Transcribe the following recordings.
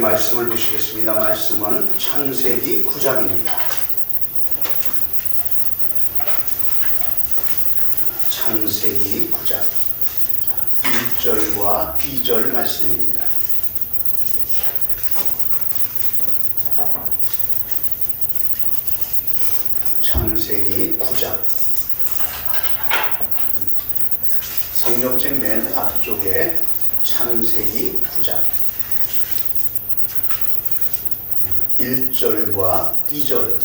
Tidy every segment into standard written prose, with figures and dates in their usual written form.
말씀을 보시겠습니다. 말씀은 창세기 9장입니다. 창세기 9장 1절과 2절 말씀입니다. 창세기 9장 성경책 맨 앞쪽에 창세기 9장 1절과 2절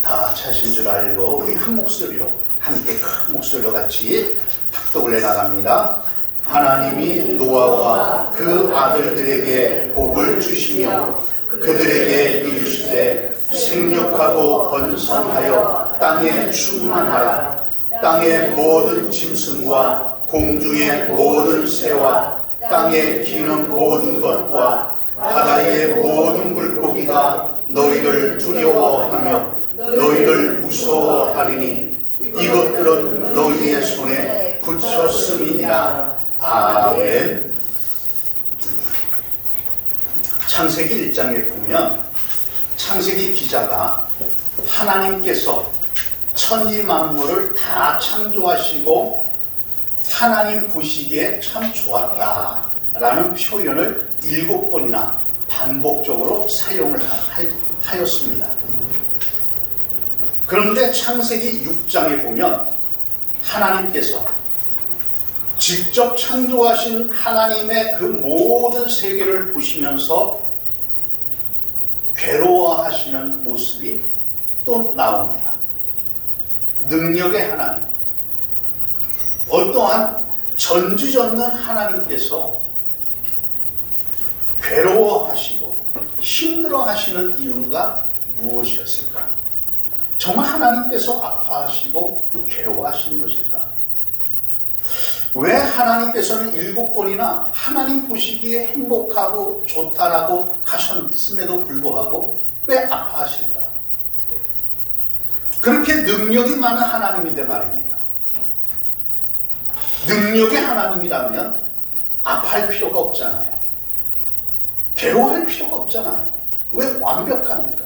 다 차신 줄 알고 우리 한 목소리로 함께 큰 목소리로 같이 합독을 해나갑니다. 하나님이 노아와 그 아들들에게 복을 주시며 그들에게 이르시되 생육하고 번성하여 땅에 충만하라. 땅의 모든 짐승과 공중의 모든 새와 땅에 기는 모든 것과 바다의 모든 물고기가 너희를 두려워하며 너희를 무서워하리니 이것들은 너희의 손에 붙였음이니라. 아멘. 창세기 1장에 보면 창세기 기자가 하나님께서 천지 만물을 다 창조하시고 하나님 보시기에 참 좋았다라는 표현을 7번이나 반복적으로 사용을 하였습니다. 그런데 창세기 6장에 보면 하나님께서 직접 창조하신 하나님의 그 모든 세계를 보시면서 괴로워하시는 모습이 또 나옵니다. 능력의 하나님, 어떠한 전지전능 하나님께서 괴로워하시고 힘들어하시는 이유가 무엇이었을까? 정말 하나님께서 아파하시고 괴로워하시는 것일까? 왜 하나님께서는 7번이나 하나님 보시기에 행복하고 좋다라고 하셨음에도 불구하고 왜 아파하실까? 그렇게 능력이 많은 하나님인데 말입니다. 능력의 하나님이라면 아파할 필요가 없잖아요. 괴로워할 필요가 없잖아요. 왜 완벽합니까?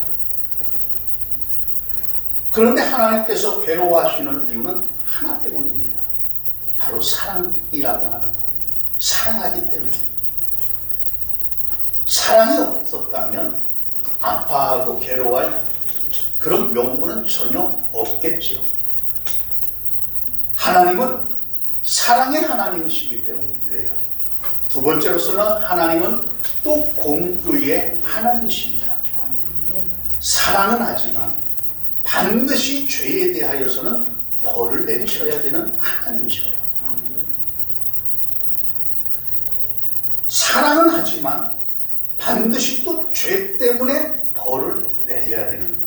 그런데 하나님께서 괴로워하시는 이유는 하나 때문입니다. 바로 사랑이라고 하는 것. 사랑하기 때문에. 사랑이 없었다면 아파하고 괴로워할 그런 명분은 전혀 없겠지요. 하나님은 사랑의 하나님이시기 때문에 그래요. 두 번째로서는 하나님은 또 공의의 하나님이십니다. 사랑은 하지만 반드시 죄에 대하여서는 벌을 내리셔야 되는 하나님이셔요. 사랑은 하지만 반드시 또 죄 때문에 벌을 내려야 되는 것.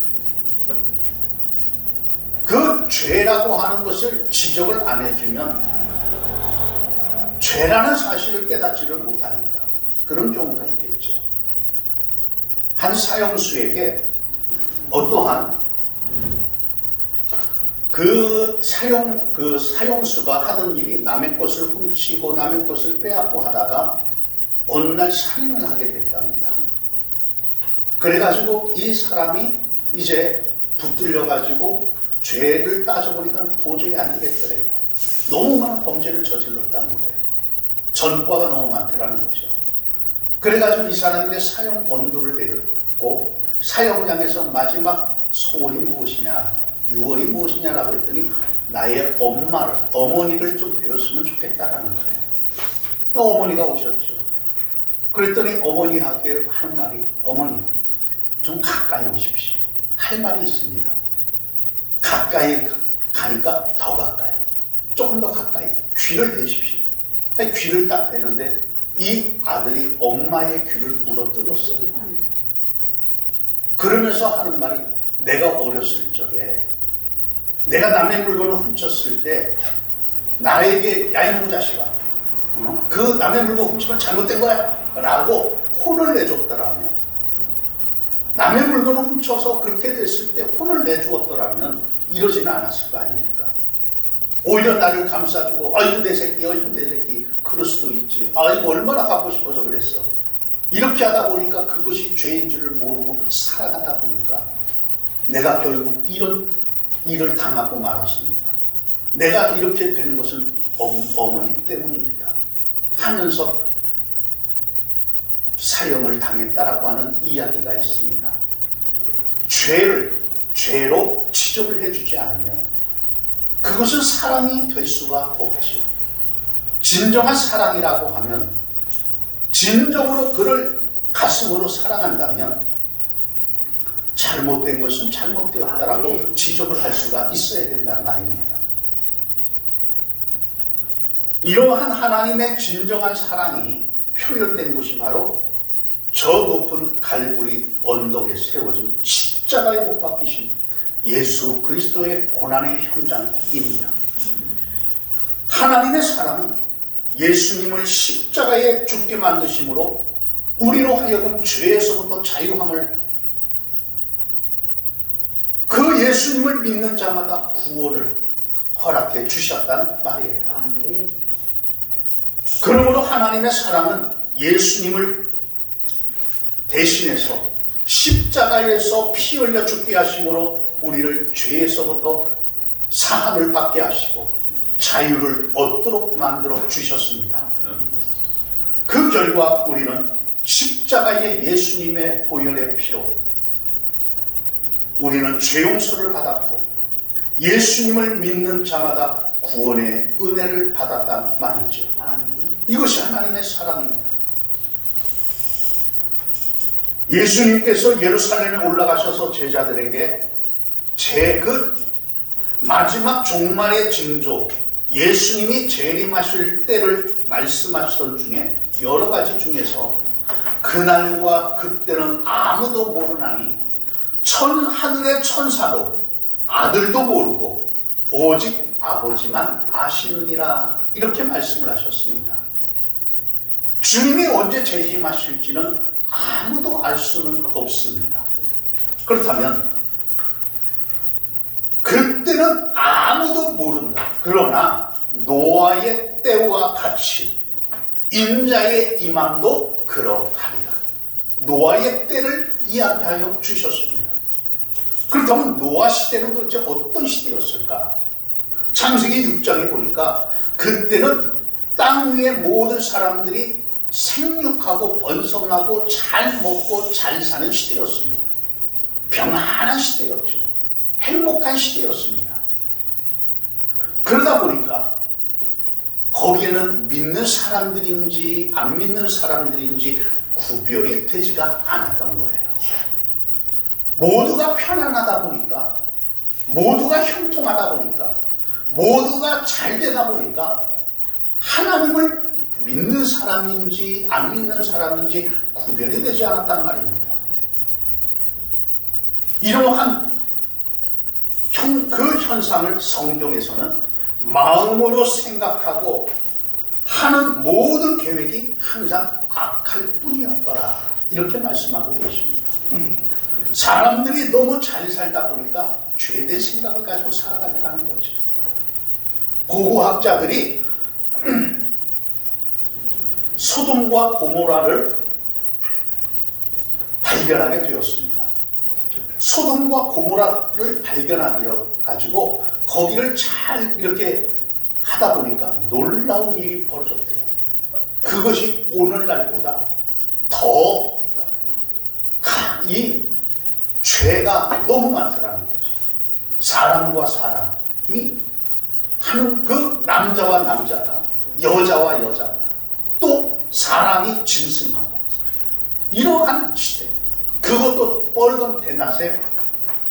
그 죄라고 하는 것을 지적을 안 해주면 죄라는 사실을 깨닫지를 못하니까 그런 경우가 있겠죠. 한 사형수에게 어떠한 그 사형수가 하던 일이 남의 것을 훔치고 남의 것을 빼앗고 하다가 어느 날 살인을 하게 됐답니다. 그래가지고 이 사람이 이제 붙들려가지고 죄를 따져보니까 도저히 안 되겠더래요. 너무 많은 범죄를 저질렀다는 거예요. 전과가 너무 많더라는 거죠. 그래가지고 이 사람에게 사형 언도를 내렸고 사형장에서 마지막 소원이 무엇이냐, 유언이 무엇이냐라고 했더니 나의 어머니를 좀 배웠으면 좋겠다라는 거예요. 어머니가 오셨죠. 그랬더니 어머니에게 하는 말이, 어머니 좀 가까이 오십시오. 할 말이 있습니다. 가까이 가니까 더 가까이, 조금 더 가까이 귀를 대십시오. 귀를 딱 대는데 이 아들이 엄마의 귀를 물어뜯었어요. 그러면서 하는 말이, 내가 어렸을 적에 내가 남의 물건을 훔쳤을 때 나에게 야 이놈의 자식아, 그 남의 물건 훔치면 잘못된 거야 라고 혼을 내줬더라면, 남의 물건을 훔쳐서 그렇게 됐을 때 혼을 내주었더라면 이러지는 않았을 거 아닙니까? 오히려 나를 감싸주고 아이고 내 새끼, 아이고 내 새끼, 그럴 수도 있지. 아이고 얼마나 갖고 싶어서 그랬어. 이렇게 하다 보니까 그것이 죄인 줄을 모르고 살아가다 보니까 내가 결국 이런 일을 당하고 말았습니다. 내가 이렇게 되는 것은 어머니 때문입니다 하면서 사형을 당했다라고 하는 이야기가 있습니다. 죄를 죄로 지적을 해주지 않으면 그것은 사랑이 될 수가 없죠. 진정한 사랑이라고 하면 진정으로 그를 가슴으로 사랑한다면 잘못된 것은 잘못되었다라고 지적을 할 수가 있어야 된다는 말입니다. 이러한 하나님의 진정한 사랑이 표현된 곳이 바로 저 높은 갈보리 언덕에 세워진 십자가에 못 박히신 예수 그리스도의 고난의 현장입니다. 하나님의 사랑은 예수님을 십자가에 죽게 만드심으로 우리로 하여금 죄에서부터 자유함을, 그 예수님을 믿는 자마다 구원을 허락해 주셨단 말이에요. 아멘. 그러므로 하나님의 사랑은 예수님을 대신해서 십자가에서 피 흘려 죽게 하심으로 우리를 죄에서부터 사함을 받게 하시고 자유를 얻도록 만들어 주셨습니다. 그 결과 우리는 십자가의 예수님의 보혈의 피로 우리는 죄 용서를 받았고 예수님을 믿는 자마다 구원의 은혜를 받았단 말이죠. 아멘. 이것이 하나님의 사랑입니다. 예수님께서 예루살렘에 올라가셔서 제자들에게 그 마지막 종말의 징조, 예수님이 재림하실 때를 말씀하시던 중에 여러 가지 중에서 그날과 그때는 아무도 모르나니 하늘의 천사도 아들도 모르고 오직 아버지만 아시느니라, 이렇게 말씀을 하셨습니다. 주님이 언제 재림하실지는 아무도 알 수는 없습니다. 그렇다면 그때는 아무도 모른다. 그러나 노아의 때와 같이 인자의 임함도 그러하리라. 노아의 때를 이야기하여 주셨습니다. 그렇다면 노아 시대는 도대체 어떤 시대였을까? 창세기 6장에 보니까 그때는 땅 위의 모든 사람들이 생육하고 번성하고 잘 먹고 잘 사는 시대였습니다. 평안한 시대였죠. 행복한 시대였습니다. 그러다 보니까 거기에는 믿는 사람들인지 안 믿는 사람들인지 구별이 되지가 않았던 거예요. 모두가 편안하다 보니까, 모두가 형통하다 보니까, 모두가 잘 되다 보니까 하나님을 믿는 사람인지 안 믿는 사람인지 구별이 되지 않았단 말입니다. 이러한 그 현상을 성경에서는 마음으로 생각하고 하는 모든 계획이 항상 악할 뿐이었더라, 이렇게 말씀하고 계십니다. 사람들이 너무 잘 살다 보니까 죄된 생각을 가지고 살아가더라는 거죠. 고고학자들이 소돔과 고모라를 발견하게 되었습니다. 소돔과 고모라를 발견하게 가지고 거기를 잘 이렇게 하다 보니까 놀라운 일이 벌어졌대요. 그것이 오늘날보다 더 이 죄가 너무 많더라는 거죠. 사람과 사람이 하는, 그 남자와 남자가, 여자와 여자가, 또 사람이 짐승하고, 이러한 시대. 그것도 뻘건 대낮에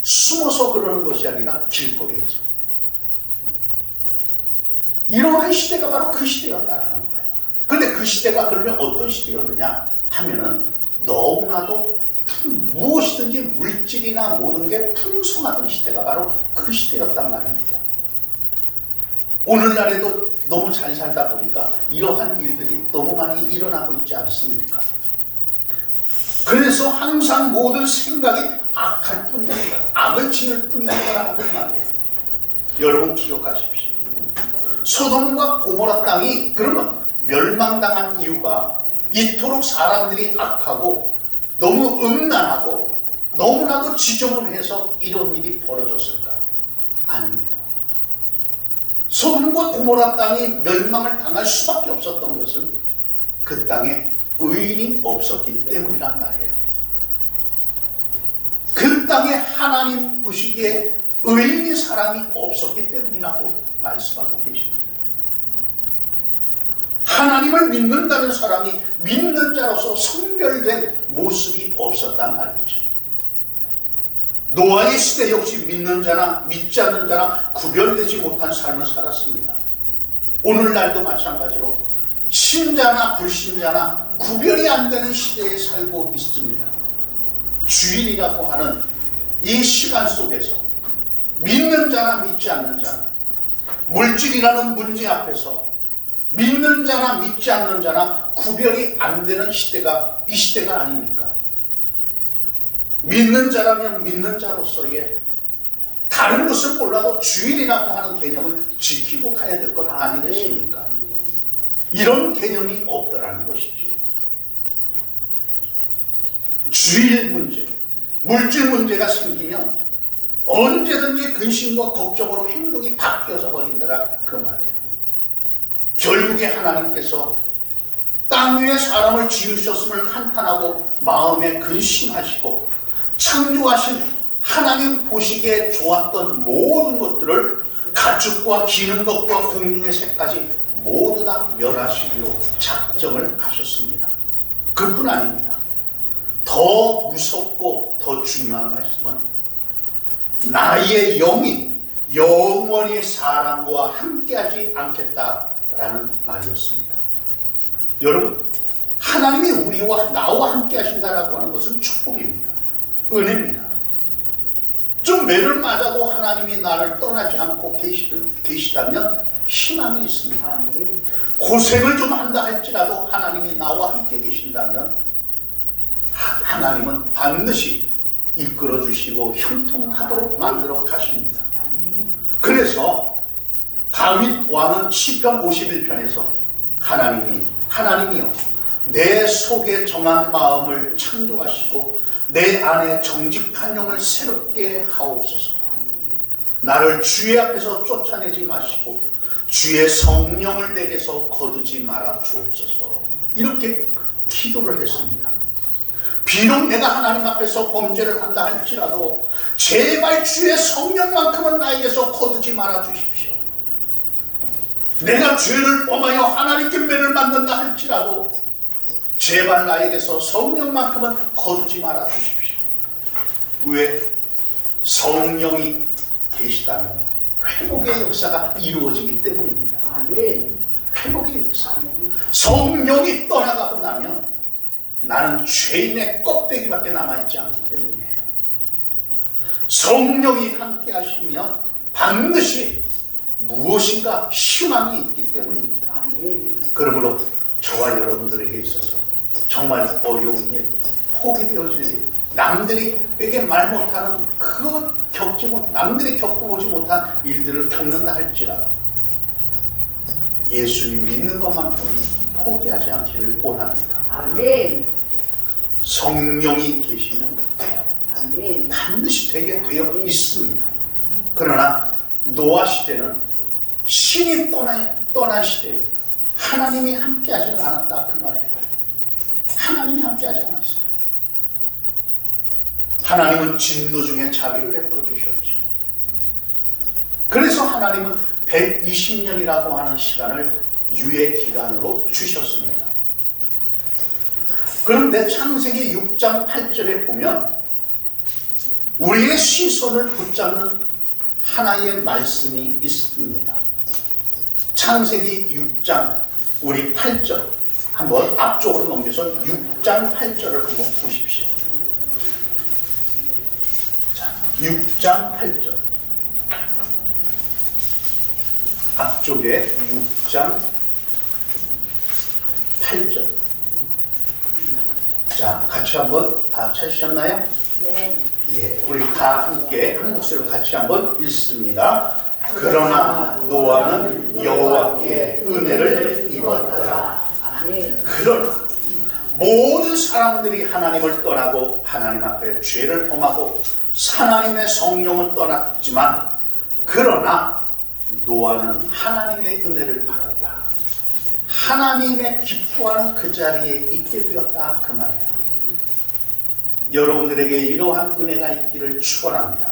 숨어서 그러는 것이 아니라 길거리에서. 이러한 시대가 바로 그 시대였다라는 거예요. 근데 그 시대가 그러면 어떤 시대였느냐 하면은 너무나도 무엇이든지 물질이나 모든 게 풍성하던 시대가 바로 그 시대였단 말입니다. 오늘날에도 너무 잘 살다 보니까 이러한 일들이 너무 많이 일어나고 있지 않습니까? 그래서 항상 모든 생각이 악할 뿐이었다, 악을 지을 뿐이었다 그 말이에요. 여러분 기억하십시오. 소돔과 고모라 땅이 그러면 멸망당한 이유가 이토록 사람들이 악하고 너무 음란하고 너무나도 지저분해서 이런 일이 벌어졌을까? 아닙니다. 소돔과 고모라 땅이 멸망을 당할 수밖에 없었던 것은 그 땅에 의인이 없었기 때문이란 말이에요. 그 땅에 하나님 보시기에 의인인 사람이 없었기 때문이라고 말씀하고 계십니다. 하나님을 믿는다는 사람이 믿는 자로서 성별된 모습이 없었단 말이죠. 노아의 시대 역시 믿는 자나 믿지 않는 자나 구별되지 못한 삶을 살았습니다. 오늘날도 마찬가지로 신자나 불신자나 구별이 안 되는 시대에 살고 있습니다. 주일이라고 하는 이 시간 속에서 믿는 자나 믿지 않는 자나 물질이라는 문제 앞에서 믿는 자나 믿지 않는 자나 구별이 안 되는 시대가 이 시대가 아닙니까? 믿는 자라면 믿는 자로서의 다른 것을 몰라도 주일이라고 하는 개념을 지키고 가야 될 것 아니겠습니까? 이런 개념이 없더라는 것이죠. 주일 문제, 물질 문제가 생기면 언제든지 근심과 걱정으로 행동이 바뀌어서 버린다라 그 말이에요. 결국에 하나님께서 땅 위에 사람을 지으셨음을 한탄하고 마음에 근심하시고 창조하신 하나님 보시기에 좋았던 모든 것들을 가축과 기는 것과 공중의 새까지 모두 다 멸하시기로 작정을 하셨습니다. 그뿐 아닙니다. 더 무섭고 더 중요한 말씀은 나의 영이 영원히 사람과 함께하지 않겠다라는 말이었습니다. 여러분, 하나님이 우리와 나와 함께 하신다라고 하는 것은 축복입니다. 은혜입니다. 좀 매를 맞아도 하나님이 나를 떠나지 않고 계시다면 희망이 있습니다. 고생을 좀 한다 할지라도 하나님이 나와 함께 계신다면 하나님은 반드시 이끌어 주시고 형통하도록 만들어 가십니다. 그래서 다윗 왕은 시편 51편에서 하나님이요 내 속에 정한 마음을 창조하시고 내 안에 정직한 영을 새롭게 하옵소서. 나를 주의 앞에서 쫓아내지 마시고 주의 성령을 내게서 거두지 말아 주옵소서. 이렇게 기도를 했습니다. 비록 내가 하나님 앞에서 범죄를 한다 할지라도 제발 주의 성령만큼은 나에게서 거두지 말아 주십시오. 내가 죄를 범하여 하나님께 매를 맞는다 할지라도 제발 나에게서 성령만큼은 거두지 말아 주십시오. 왜? 성령이 계시다면 회복의 역사가 이루어지기 때문입니다. 회복의 역사. 성령이 떠나가고 나면 나는 죄인의 껍데기밖에 남아있지 않기 때문이에요. 성령이 함께 하시면 반드시 무엇인가 희망이 있기 때문입니다. 그러므로 저와 여러분들에게 있어서 정말 어려운 일, 포기되어질 일, 남들에게 말 못하는 남들이 겪어보지 못한 일들을 겪는다 할지라도 예수님 믿는 것만큼은 포기하지 않기를 원합니다. 아멘. 성령이 계시면 돼요. 아멘. 반드시 되게 되어 있습니다. 그러나 노아 시대는 신이 떠난 시대입니다. 하나님이 함께하지 않았다 그 말이에요. 하나님이 함께하지 않았어요. 하나님은 진노 중에 자비를 베풀어 주셨죠. 그래서 하나님은 120년이라고 하는 시간을 유예 기간으로 주셨습니다. 그런데 창세기 6장 8절에 보면 우리의 시선을 붙잡는 하나의 말씀이 있습니다. 창세기 6장 우리 8절 한번 앞쪽으로 넘겨서 6장 8절을 한번 보십시오. 자, 6장 8절 앞쪽에 6장 8절 자, 같이 한번 다 찾으셨나요? 네. 예, 우리 다 함께 한 목소리로 같이 한번 읽습니다. 그러나 노아는 여호와께 은혜를 입었더라. 그러나 모든 사람들이 하나님을 떠나고 하나님 앞에 죄를 범하고 하나님의 성령을 떠났지만 그러나 노아는 하나님의 은혜를 받았다. 하나님의 기뻐하는 그 자리에 있게 되었다 그 말이야. 여러분들에게 이러한 은혜가 있기를 축원합니다.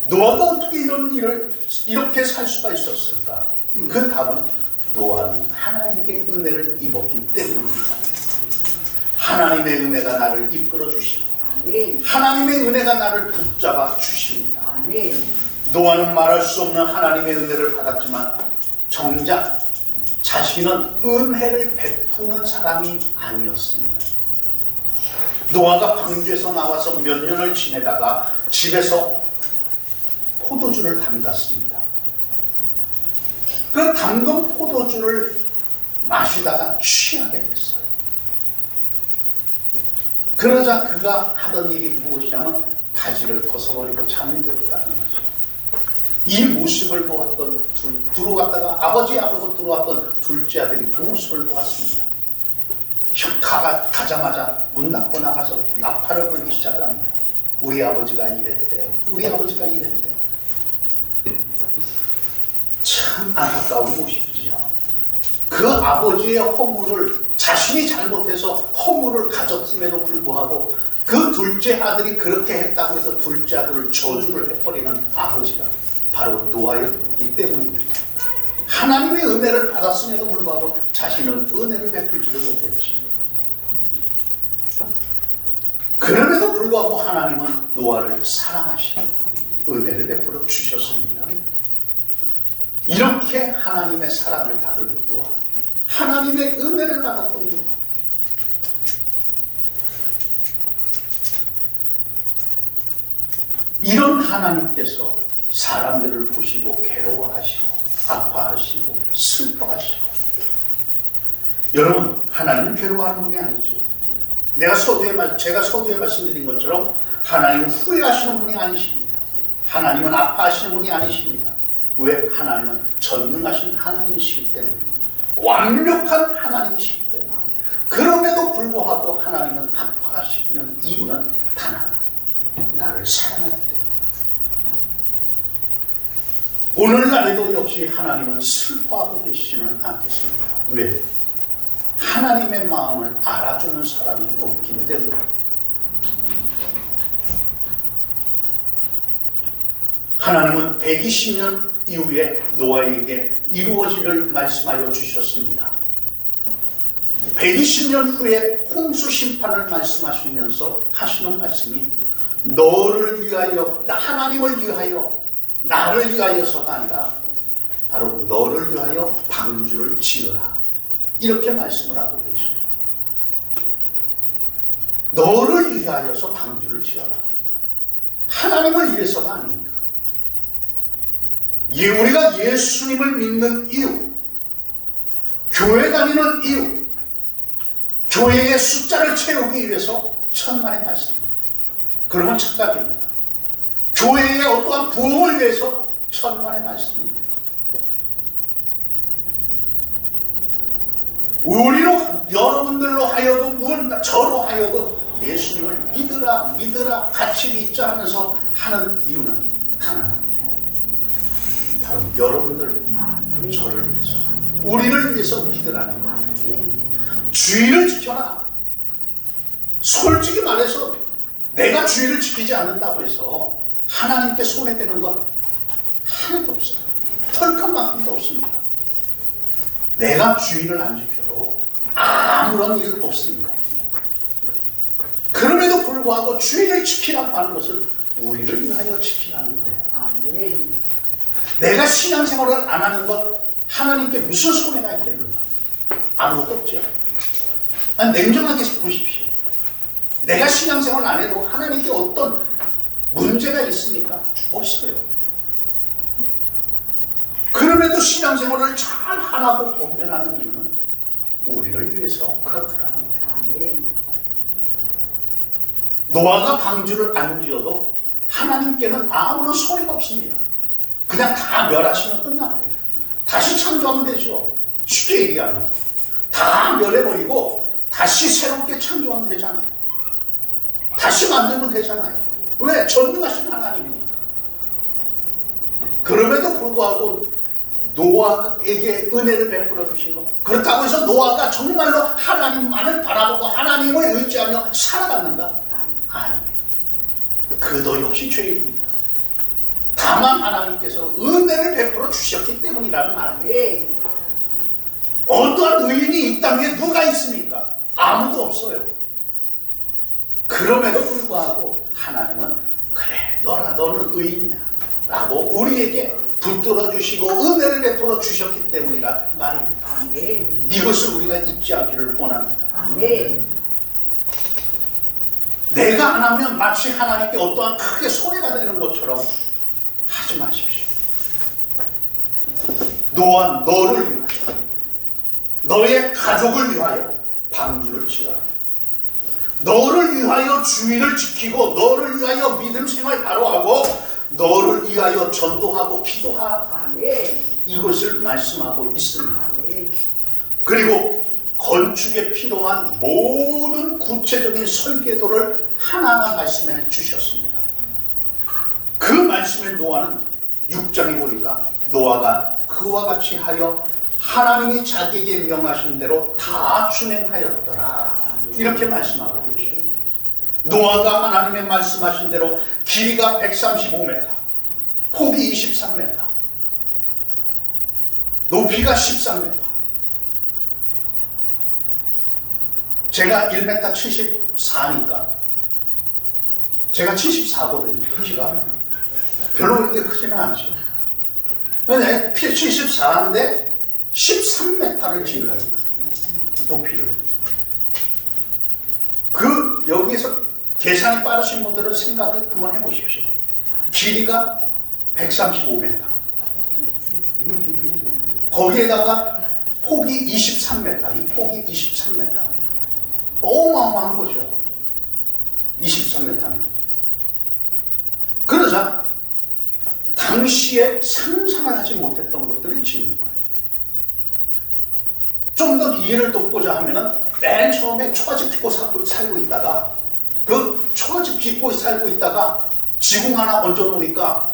노아가 어떻게 이런 일을 이렇게 살 수가 있었을까? 그 답은 노아는 하나님께 은혜를 입었기 때문입니다. 하나님의 은혜가 나를 이끌어 주시고 하나님의 은혜가 나를 붙잡아 주십니다. 노아는 말할 수 없는 하나님의 은혜를 받았지만 정작 자신은 은혜를 베푸는 사람이 아니었습니다. 노아가 방주에서 나와서 몇 년을 지내다가 집에서 포도주를 담갔습니다. 그 담근 포도주를 마시다가 취하게 됐어요. 그러자 그가 하던 일이 무엇이냐면 바지를 벗어버리고 잠이 들었다는 거죠. 이 모습을 보았던 들어왔다가 아버지 앞에서 들어왔던 둘째 아들이 그 모습을 보았습니다. 가자마자 문 닫고 나가서 나팔을 불기 시작합니다. 우리 아버지가 이랬대. 우리 아버지가 이랬대. 참 안타까운 모습이지요. 그 아버지의 허물을 자신이 잘못해서 허물을 가졌음에도 불구하고 그 둘째 아들이 그렇게 했다고 해서 둘째 아들을 저주를 해버리는 아버지가 바로 노아였기 때문입니다. 하나님의 은혜를 받았음에도 불구하고 자신은 은혜를 베풀지를 못했지. 그럼에도 불구하고 하나님은 노아를 사랑하시고 은혜를 베풀어 주셨습니다. 이렇게 하나님의 사랑을 받은 노아, 하나님의 은혜를 받았던 노아, 이런 하나님께서 사람들을 보시고 괴로워하시고 아파하시고 슬퍼하시고, 여러분 하나님은 괴로워하는 분이 아니죠. 제가 서두에 말씀드린 것처럼 하나님은 후회하시는 분이 아니십니다. 하나님은 아파하시는 분이 아니십니다. 왜? 하나님은 전능하신 하나님이시기 때문에, 완벽한 하나님이시기 때문에. 그럼에도 불구하고 하나님은 아파하시는 이유는 단 하나, 나를 사랑하기 때문에. 오늘날에도 역시 하나님은 슬퍼하고 계시지는 않겠습니다. 왜? 하나님의 마음을 알아주는 사람이 없기 때문에. 하나님은 120년 이후에 노아에게 이루어지를 말씀하여 주셨습니다. 120년 후에 홍수 심판을 말씀하시면서 하시는 말씀이 너를 위하여, 하나님을 위하여, 나를 위하여서가 아니라 바로 너를 위하여 방주를 지어라, 이렇게 말씀을 하고 계셔요. 너를 위하여서 방주를 지어라. 하나님을 위해서가 아닙니다. 우리가 예수님을 믿는 이유, 교회 다니는 이유, 교회의 숫자를 채우기 위해서 천만의 말씀입니다. 그러면 착각입니다. 교회의 어떠한 부흥을 위해서 천만의 말씀입니다. 우리로, 여러분들로 하여금, 저로 하여금 예수님을 믿으라, 같이 믿자 하면서 하는 이유는 하나입니다. 바로 여러분들, 저를 위해서, 우리를 위해서 믿으라는 거예요. 주의를 지켜라. 솔직히 말해서 내가 주의를 지키지 않는다고 해서 하나님께 손해되는 것 하나도 없어요. 털끝만큼도 없습니다. 내가 주의를 안 지켜도 아무런 일 없습니다. 그럼에도 불구하고 주의를 지키라고 하는 것은 우리를 위하여 지키라는 거예요. 내가 신앙생활을 안 하는 것 하나님께 무슨 손해가 있겠는가? 아무것도 없죠. 아니, 냉정하게 보십시오. 내가 신앙생활을 안 해도 하나님께 어떤 문제가 있습니까? 없어요. 그럼에도 신앙생활을 잘 하라고 권면하는 이유는 우리를 위해서 그렇더라는 거예요. 노아가 방주를 안 지어도 하나님께는 아무런 손해가 없습니다. 그냥 다 멸하시면 끝난 거예요. 다시 창조하면 되죠. 쉽게 얘기하면. 다 멸해버리고 다시 새롭게 창조하면 되잖아요. 다시 만들면 되잖아요. 왜? 전능하신 하나님이니까. 그럼에도 불구하고 노아에게 은혜를 베풀어 주신 것. 그렇다고 해서 노아가 정말로 하나님만을 바라보고 하나님을 의지하며 살아갔는가? 아니에요. 그도 역시 죄인입니다. 다만 하나님께서 은혜를 베풀어 주셨기 때문이라는 말이에요. 어떠한 의인이 이 땅에 누가 있습니까? 아무도 없어요. 그럼에도 불구하고 하나님은 그래 너는 의인이야 라고 우리에게 붙들어 주시고 은혜를 베풀어 주셨기 때문이라 말입니다. 아멘. 이것을 우리가 잊지 않기를 원합니다. 아멘. 내가 안 하면 마치 하나님께 어떠한 크게 손해가 되는 것처럼 하지 마십시오. 노아 너를 위하여 너의 가족을 위하여 방주를 지어라. 너를 위하여 주의를 지키고 너를 위하여 믿음 생활 바로 하고 너를 위하여 전도하고 기도하라. 아멘. 이것을 말씀하고 있습니다. 아멘. 그리고 건축에 필요한 모든 구체적인 설계도를 하나하나 말씀해 주셨습니다. 그 말씀에 노아는 6장에 보니까 노아가 그와 같이 하여 하나님이 자기에게 명하신 대로 다 준행하였더라. 이렇게 말씀하고 계시죠. 노아가 하나님의 말씀하신 대로 길이가 135m, 폭이 23m, 높이가 13m. 제가 1m 74니까 제가 74거든요. 키가 별로 그렇게 크지는 않죠. 근데 74인데 13m를 지으라는 거예요. 높이를. 여기에서 계산이 빠르신 분들은 생각을 한번 해보십시오. 길이가 135m. 거기에다가 폭이 23m. 이 폭이 23m. 어마어마한 거죠. 23m면. 그러자 당시에 상상을 하지 못했던 것들을 짓는 거예요. 좀 더 이해를 돕고자 하면은 맨 처음에 초가집 짓고 살고 있다가 그 초가집 짓고 살고 있다가 지붕 하나 얹어놓으니까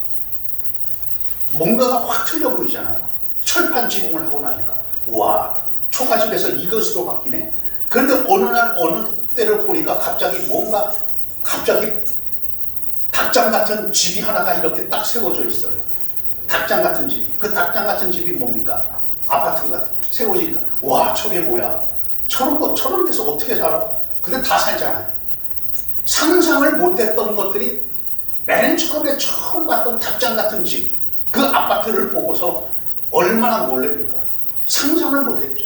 뭔가가 확 틀려 보이잖아요. 철판 지붕을 하고 나니까 와 초가집에서 이것으로 바뀌네. 그런데 어느 날 어느 때를 보니까 갑자기 닭장 같은 집이 하나가 이렇게 딱 세워져 있어요. 닭장 같은 집이. 그 닭장 같은 집이 뭡니까? 아파트가 세워지니까 와 저게 뭐야? 저런 데서 어떻게 살아? 근데 다 살잖아요. 상상을 못했던 것들이 맨 처음에 처음 봤던 닭장 같은 집, 그 아파트를 보고서 얼마나 놀랍니까? 상상을 못했죠.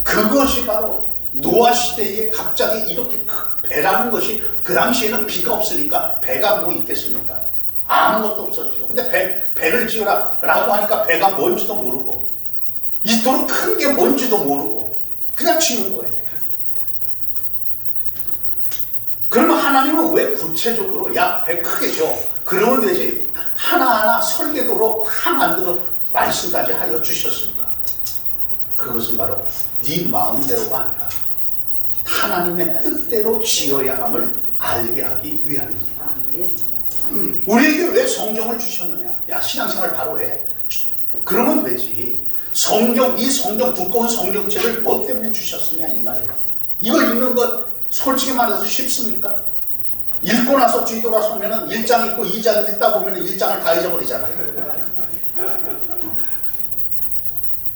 그것이 바로 노아 시대에 갑자기 이렇게 배라는 것이 그 당시에는 비가 없으니까 배가 뭐 있겠습니까? 아무것도 없었죠. 근데 배를 지으라 라고 하니까 배가 뭔지도 모르고 이토록 큰 게 뭔지도 모르고 그냥 지은 거예요. 그러면 하나님은 왜 구체적으로 야 배 크게 지어 그러면 되지 하나하나 설계도로 다 만들어 말씀까지 하여 주셨습니까? 그것은 바로 네 마음대로가 아니라 하나님의 뜻대로 지어야 함을 알게 하기 위함입니다. 우리에게 왜 성경을 주셨느냐? 야 신앙생활 바로 해. 그러면 되지. 이 성경 두꺼운 성경책을 뭐 때문에 주셨느냐 이 말이에요. 이걸 읽는 것 솔직히 말해서 쉽습니까? 읽고 나서 뒤돌아서면은 1장 읽고 2장 읽다 보면은 1장을 다 잊어버리잖아요.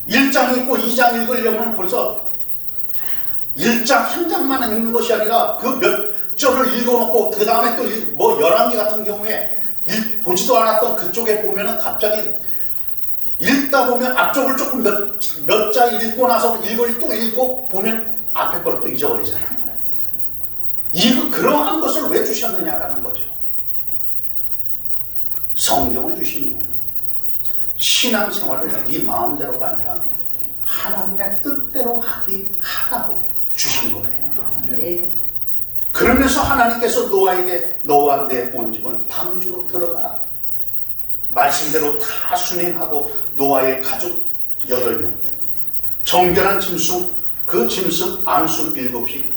1장 읽고 2장 읽으려면 벌써 1장 한 장만 읽는 것이 아니라 그 몇 절을 읽어놓고 그 다음에 또 뭐 열왕기 같은 경우에 보지도 않았던 그쪽에 보면은 갑자기 읽다 보면 앞쪽을 조금 몇 자 읽고 나서 또 읽고 보면 앞에 걸 또 잊어버리잖아요. 그러한 것을 왜 주셨느냐라는 거죠. 성경을 주신 이유는 신앙생활을 네 마음대로가 아니라 하나님의 뜻대로 하라고 주신 거예요. 그러면서 하나님께서 노아에게 너와 내 온 집은 방주로 들어가라. 말씀대로 다 순행하고 노아의 가족 8명, 정결한 짐승, 그 짐승 암수 7씩,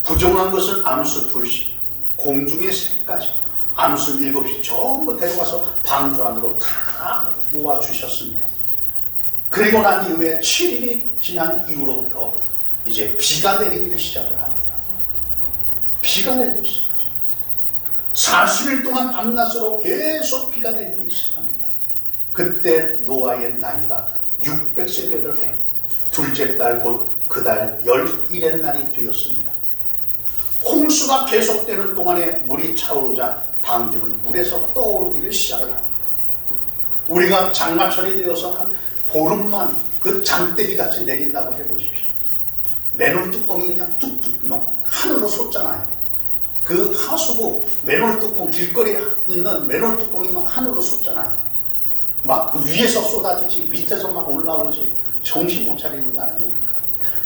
부정한 것은 암수 2씩, 공중의 새까지 암수 7씩 전부 데려가서 방주 안으로 다 모아주셨습니다. 그리고 난 이후에 7일이 지난 이후로부터 이제 비가 내리기를 시작을 합니다. 비가 내리기 시작하죠. 40일 동안 밤낮으로 계속 비가 내리기 시작합니다. 그때 노아의 나이가 600세 되던 해, 둘째 달 곧 그 달 11의 날이 되었습니다. 홍수가 계속되는 동안에 물이 차오르자 방주는 물에서 떠오르기를 시작을 합니다. 우리가 장마철이 되어서 한 보름만 그 장대비 같이 내린다고 해보십시오. 맨홀 뚜껑이 그냥 뚝뚝 막 하늘로 솟잖아요. 그 하수구 맨홀 뚜껑, 길거리에 있는 맨홀 뚜껑이 막 하늘로 솟잖아요. 막 위에서 쏟아지지 밑에서 막 올라오지. 정신 못 차리는 거 아닙니까?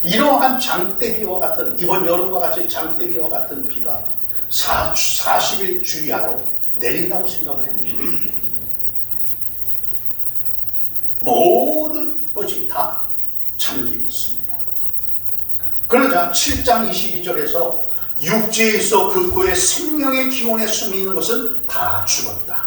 이러한 장대비와 같은, 이번 여름과 같이 장대비와 같은 비가 40일 주야로 내린다고 생각을 해보십시오. 모든 것이 다 잠기겠습니다. 그러자 7장 22절에서 육지에 있어 그 생명의 기운에 숨이 있는 것은 다 죽었다.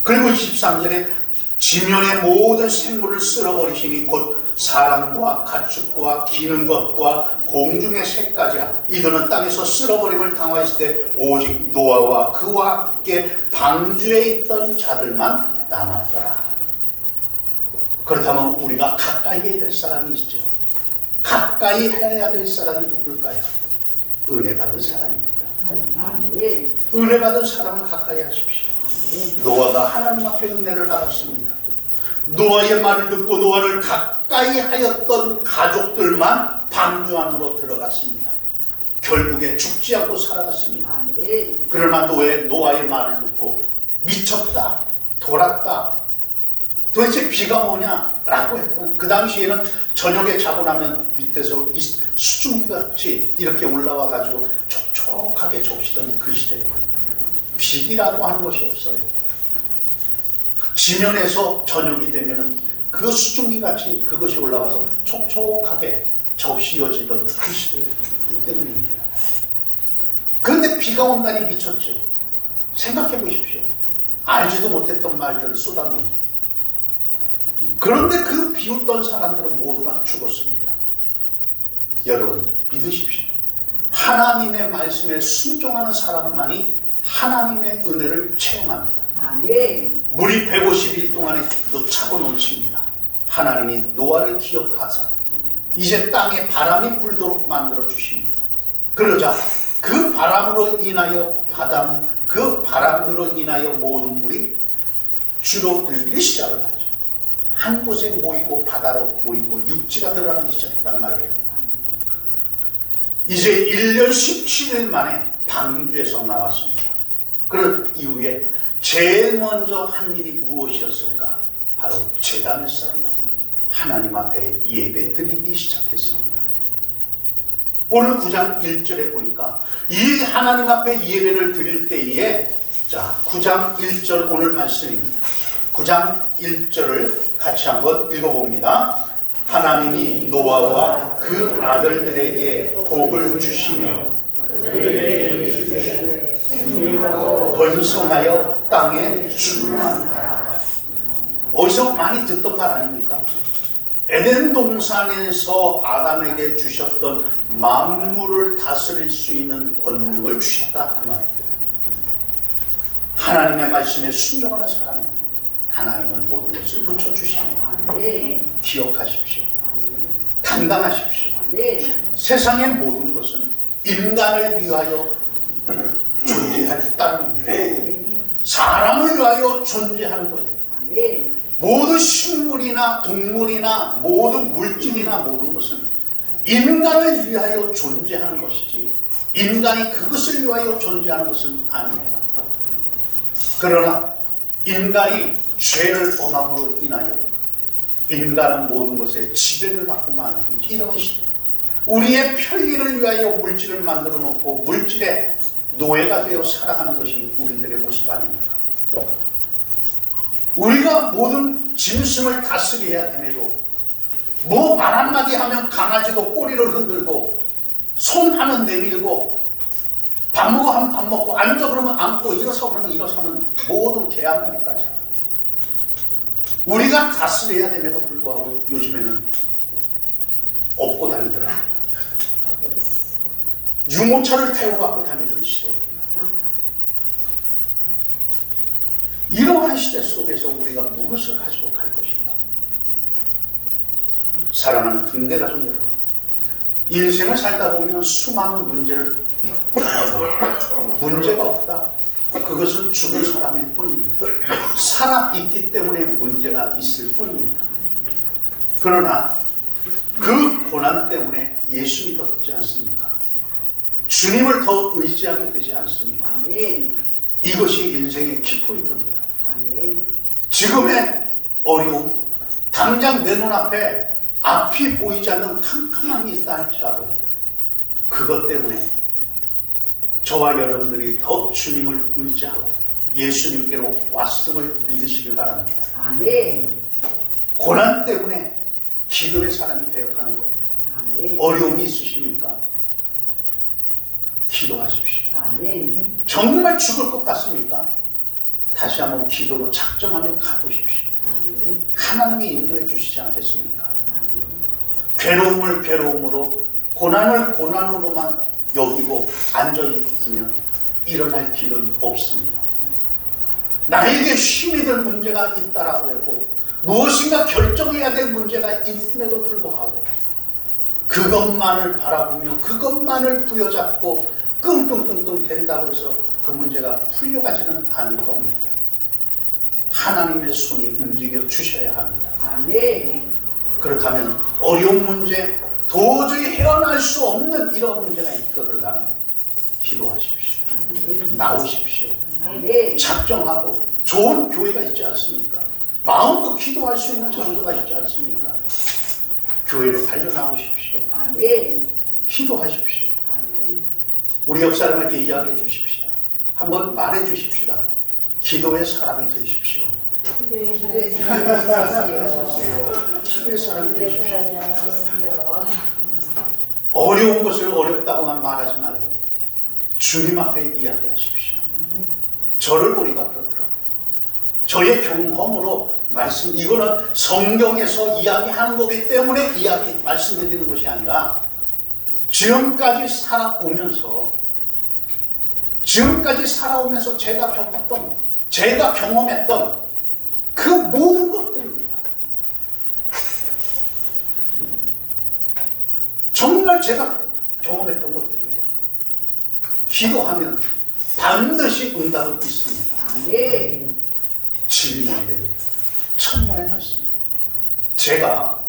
그리고 23절에 지면의 모든 생물을 쓸어버리시니 곧 사람과 가축과 기는 것과 공중의 새까지라. 이들은 땅에서 쓸어버림을 당하였을 때 오직 노아와 그와 함께 방주에 있던 자들만 남았더라. 그렇다면 우리가 가까이 해야 될 사람이 있죠. 가까이 해야 될 사람이 누굴까요? 은혜 받은 사람입니다. 은혜 받은 사람은 가까이 하십시오. 노아가 하나님 앞에 은혜를 받았습니다. 노아의 말을 듣고 노아를 가까이 하였던 가족들만 방주 안으로 들어갔습니다. 결국에 죽지 않고 살아갔습니다. 그러나 노아의 말을 듣고 미쳤다, 돌았다, 도대체 비가 뭐냐라고 했던, 그 당시에는 저녁에 자고 나면 밑에서 수증기같이 이렇게 올라와 가지고 촉촉하게 적시던 그 시대고, 비라고 하는 것이 없어요. 지면에서 저녁이 되면 그 수증기같이 그것이 올라와서 촉촉하게 적시어지던 그 시대이기 때문입니다. 그런데 비가 온다니 미쳤죠. 생각해 보십시오. 알지도 못했던 말들을 쏟아놓는. 그런데 그 비웃던 사람들은 모두가 죽었습니다. 여러분 믿으십시오. 하나님의 말씀에 순종하는 사람만이 하나님의 은혜를 체험합니다. 아멘. 물이 150일 동안에 차고 넘칩니다. 하나님이 노아를 기억하사 이제 땅에 바람이 불도록 만들어 주십니다. 그러자 그 바람으로 인하여 그 바람으로 인하여 모든 물이 줄어들기 시작을 하죠. 한 곳에 모이고 바다로 모이고 육지가 드러나기 시작했단 말이에요. 이제 1년 17일 만에 방주에서 나왔습니다. 그런 이후에 제일 먼저 한 일이 무엇이었을까? 바로 제단을 쌓고 하나님 앞에 예배 드리기 시작했습니다. 오늘 9장 1절에 보니까 이 하나님 앞에 예배를 드릴 때에, 자 9장 1절 오늘 말씀입니다. 9장 1절을 같이 한번 읽어봅니다. 하나님이 노아와 그 아들들에게 복을 주시며 번성하여 땅에 충만하라. 어디서 많이 듣던 말 아닙니까? 에덴 동산에서 아담에게 주셨던 만물을 다스릴 수 있는 권능을 주셨다 그 말입니다. 하나님의 말씀에 순종하는 사람이 하나님은 모든 것을 붙여주십니다. 기억하십시오. 당당하십시오. 세상의 모든 것은 인간을 위하여 존재할 따름입니다. 사람을 위하여 존재하는 거예요. 모든 식물이나 동물이나 모든 물질이나 모든 것은 인간을 위하여 존재하는 것이지 인간이 그것을 위하여 존재하는 것은 아닙니다. 그러나 인간이 죄를 범함으로 인하여 인간은 모든 것에 지배를 받고 마는 이런 시대, 우리의 편리를 위하여 물질을 만들어 놓고 물질의 노예가 되어 살아가는 것이 우리들의 모습 아닙니까? 우리가 모든 짐승을 다스려야 됨에도 뭐 말 한마디 하면 강아지도 꼬리를 흔들고 손 하면 내밀고 밥 먹어 하면 밥 먹고 앉아 그러면 앉고 일어서 그러면 일어서는 모든 개 한 마리까지라. 우리가 다스려야 됨에도 불구하고 요즘에는 업고 다니더라. 유모차를 태워 갖고 다니던 시대입니다. 이러한 시대 속에서 우리가 무엇을 가지고 갈 것인가? 사랑하는 등대 가족 여러분, 인생을 살다 보면 수많은 문제를 문제가 없다. 그것은 죽은 사람일 뿐입니다. 살아있기 때문에 문제가 있을 뿐입니다. 그러나 그 고난 때문에 예수 믿었지 않습니까? 주님을 더 의지하게 되지 않습니까? 아멘. 이것이 인생의 키포인트입니다. 아멘. 지금의 어려움, 당장 내 눈앞에 앞이 보이지 않는 캄캄함이 있다 할지라도 그것 때문에 저와 여러분들이 더 주님을 의지하고 예수님께로 왔음을 믿으시길 바랍니다. 아멘. 고난 때문에 기도의 사람이 되어가는 거예요. 아멘. 어려움이 있으십니까? 기도하십시오. 아멘. 정말 죽을 것 같습니까? 다시 한번 기도로 작정하며 가보십시오. 아멘. 하나님이 인도해 주시지 않겠습니까? 아멘. 괴로움을 괴로움으로, 고난을 고난으로만 여기고 앉아있으면 일어날 길은 없습니다. 나에게 힘이 될 문제가 있다라고 하고 무엇인가 결정해야 될 문제가 있음에도 불구하고 그것만을 바라보며 그것만을 부여잡고 끙끙끙끙 된다고 해서 그 문제가 풀려가지는 않을 겁니다. 하나님의 손이 움직여 주셔야 합니다. 아멘. 그렇다면 어려운 문제, 도저히 헤어날 수 없는 이런 문제가 있거든 기도하십시오. 아멘. 나오십시오. 아멘. 작정하고 좋은 교회가 있지 않습니까? 마음껏 기도할 수 있는 장소가 있지 않습니까? 교회로 달려 나오십시오. 아멘. 기도하십시오. 아멘. 우리 옆 사람에게 이야기해 주십시다. 한번 말해 주십시다. 기도의 사람이 되십시오. 기도의 사랑이 주시옵시오. 기도의 사람이 기도의 되십시오. 사랑이 주시옵시오. 어려운 것을 어렵다고만 말하지 말고 주님 앞에 이야기하십시오. 저를 보니까 그렇더라. 저의 경험으로 말씀, 이거는 성경에서 이야기하는 거기 때문에 말씀드리는 것이 아니라 지금까지 살아오면서 제가 겪었던, 제가 경험했던 그 모든 것들입니다. 정말 제가 경험했던 것들이에요. 기도하면 반드시 응답을 있습니다. 아멘. 진리인데요. 천만의 말씀이요. 제가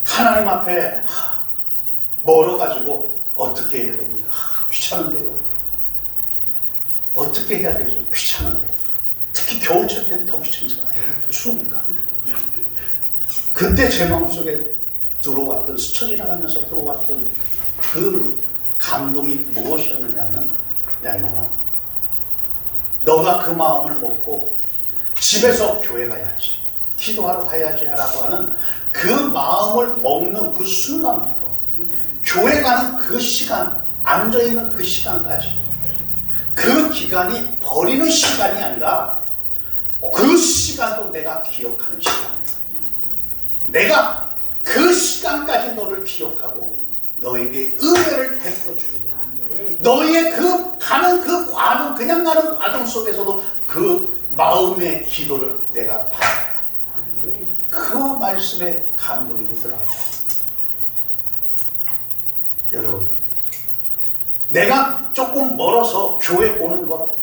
하나님 앞에 멀어가지고 어떻게 해야 됩니까? 귀찮은데요. 어떻게 해야 되죠? 귀찮은데. 특히 겨울철 때는 더 귀찮잖아요. 추우니까. 그때 제 마음속에 들어왔던, 스쳐 지나가면서 들어왔던 그 감동이 무엇이었느냐면, 야 이놈아, 너가 그 마음을 먹고 집에서 교회 가야지, 기도하러 가야지 라고 하는 그 마음을 먹는 그 순간부터 교회 가는 그 시간, 앉아있는 그 시간까지, 그 기간이 버리는 시간이 아니라 그 시간도 내가 기억하는 시간이다. 내가 그 시간까지 너를 기억하고 너에게 은혜를 베풀어 주고, 너의 그 가는 그 과정, 그냥 가는 과정 속에서도 그 마음의 기도를 내가 받아요. 그 말씀에 감동이 오더라고요. 여러분, 내가 조금 멀어서 교회 오는 것,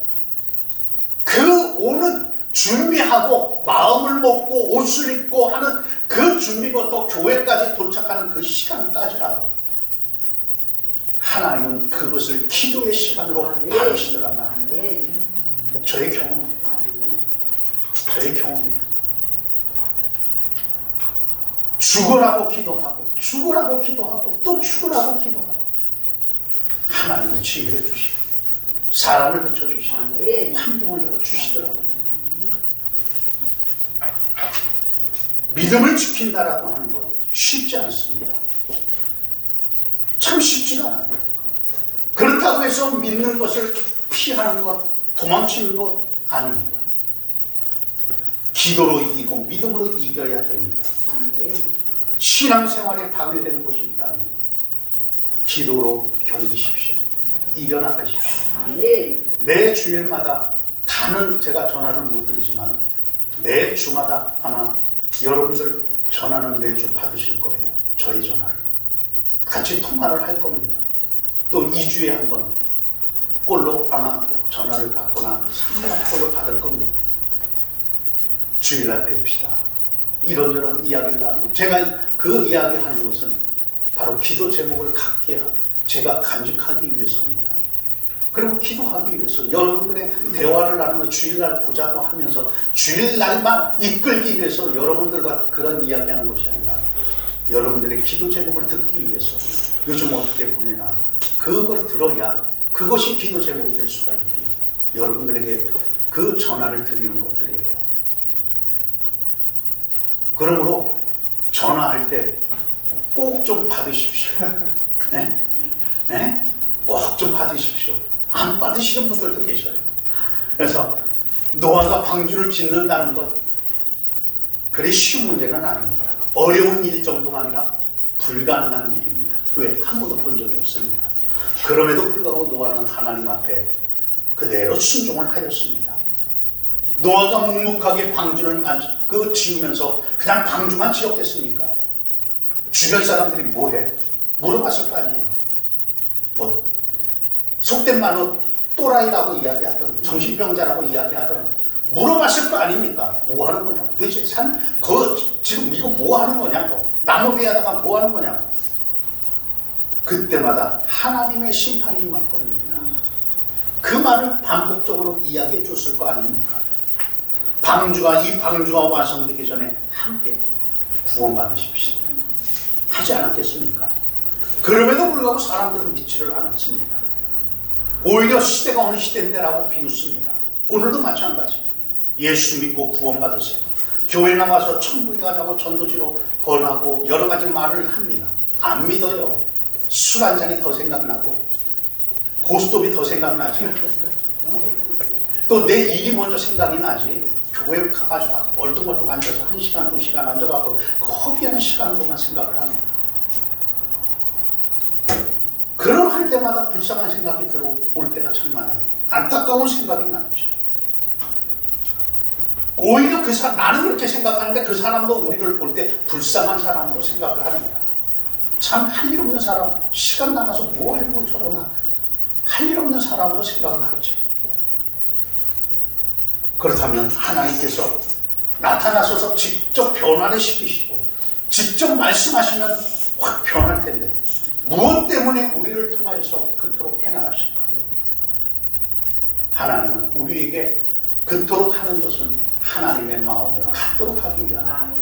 그 오는 준비하고 마음을 먹고 옷을 입고 하는 그 준비부터 교회까지 도착하는 그 시간까지라고 하나님은 그것을 기도의 시간으로 바꾸시더란 말이에요. 저의 경험이에요. 저의 경험이에요. 죽으라고 기도하고 죽으라고 기도하고 또 죽으라고 기도하고 하나님은 지혜를 주시고 사람을 붙여주시고 환경을 열어주시더라고요. 믿음을 지킨다라고 하는 것 쉽지 않습니다. 참 쉽지가 않아요. 그렇다고 해서 믿는 것을 피하는 것, 도망치는 것 아닙니다. 기도로 이기고 믿음으로 이겨야 됩니다. 아멘. 신앙생활에 방해되는 것이 있다면 기도로 견디십시오. 이겨나가십시오. 아멘. 매 주일마다 다는 제가 전화를 못 드리지만 매 주마다 아마 여러분들 전화는 매주 받으실 거예요. 저희 전화를. 같이 통화를 할 겁니다. 또 2주에 한 번 꼴로 아마 전화를 받거나 3년 꼴로 받을 겁니다. 주일날 뵙시다. 이런저런 이야기를 나누고 제가 그 이야기하는 것은 바로 기도 제목을 갖게 제가 간직하기 위해서입니다. 그리고 기도하기 위해서 여러분들의 대화를 나누며 주일날 보자고 하면서 주일날만 이끌기 위해서 여러분들과 그런 이야기하는 것이 아니라 여러분들의 기도 제목을 듣기 위해서 요즘 어떻게 보내나 그걸 들어야 그것이 기도 제목이 될 수가 있기 여러분들에게 그 전화를 드리는 것들이에요. 그러므로 전화할 때 꼭 좀 받으십시오. 네? 네? 꼭 좀 받으십시오. 안 받으시는 분들도 계셔요. 그래서 노아가 방주를 짓는다는 것 그리 쉬운 문제는 아닙니다. 어려운 일 정도가 아니라 불가능한 일입니다. 왜? 한 번도 본 적이 없으니까. 그럼에도 불구하고 노아는 하나님 앞에 그대로 순종을 하였습니다. 노아가 묵묵하게 방주를 지으면서 그냥 방주만 지었겠습니까? 주변 사람들이 뭐해? 물어봤을 거 아니에요. 뭐 속된 말로 또라이라고 이야기하든 정신병자라고 이야기하든 물어봤을 거 아닙니까? 뭐 하는 거냐고. 도대체 지금 이거 뭐 하는 거냐고. 나무 위에다가 뭐 하는 거냐고. 그때마다 하나님의 심판이 임할 겁니다. 그 말을 반복적으로 이야기해 줬을 거 아닙니까? 이 방주가 완성되기 전에 함께 구원받으십시오. 하지 않았겠습니까? 그럼에도 불구하고 사람들은 믿지를 않았습니다. 오히려 시대가 어느 시대인데라고 비웃습니다. 오늘도 마찬가지. 예수 믿고 구원받으세요. 교회 나와서 천국에 가자고 전도지로 번하고 여러 가지 말을 합니다. 안 믿어요. 술 한 잔이 더 생각나고 고스톱이 더 생각나지. 또 내 일이 먼저 생각이 나지. 교회 가가지고 얼뚱얼뚱 앉아서 1시간, 2시간 앉아갖고 그 허비하는 시간으로만 생각을 합니다. 그럼 할 때마다 불쌍한 생각이 들어올 때가 참 많아요. 안타까운 생각이 많죠. 오히려 나는 그렇게 생각하는데 그 사람도 우리를 볼 때 불쌍한 사람으로 생각을 합니다. 참 할 일 없는 사람, 시간 남아서 뭐 하려고 저러나 할 일 없는 사람으로 생각을 하죠. 그렇다면 하나님께서 나타나셔서 직접 변화를 시키시고 직접 말씀하시면 확 변할 텐데 무엇 때문에 우리를 통하여서 그토록 해나가실까? 하나님은 우리에게 그토록 하는 것은 하나님의 마음을 갖도록 하기 위함,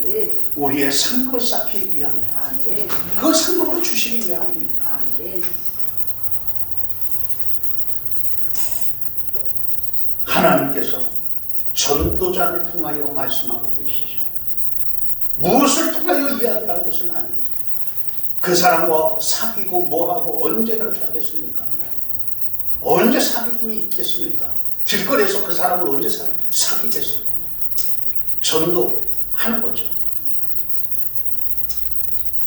우리의 상급을 쌓기 위함입니다. 그 상급으로 주시기 위함입니다. 하나님께서 전도자를 통하여 말씀하고 계시죠. 무엇을 통하여 이야기하는 것은 아니에요. 그 사람과 사귀고 뭐하고 언제 그렇게 하겠습니까? 언제 사귐이 있겠습니까? 길거리에서 그 사람을 언제 사귀겠어요? 전도하는 거죠.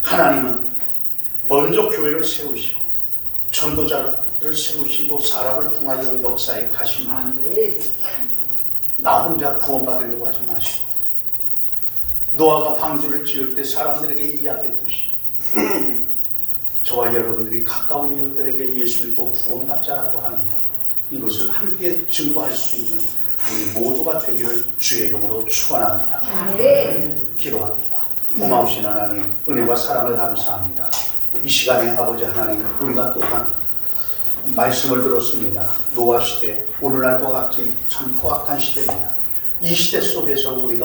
하나님은 먼저 교회를 세우시고 전도자를 세우시고 사람을 통하여 역사에 가십니다. 나 혼자 구원받으려고 하지 마시고 노아가 방주를 지을 때 사람들에게 이야기했듯이 저와 여러분들이 가까운 이웃들에게 예수 믿고 구원받자라고 하는 것, 이것을 함께 증거할 수 있는 우리 모두가 되기를 주의 이름으로 축원합니다. 기도합니다. 고마우신 하나님, 은혜와 사랑을 감사합니다. 이 시간에 아버지 하나님, 우리가 또한 말씀을 들었습니다. 노아 시대, 오늘날과 같이 참 포악한 시대입니다. 이 시대 속에서 우리가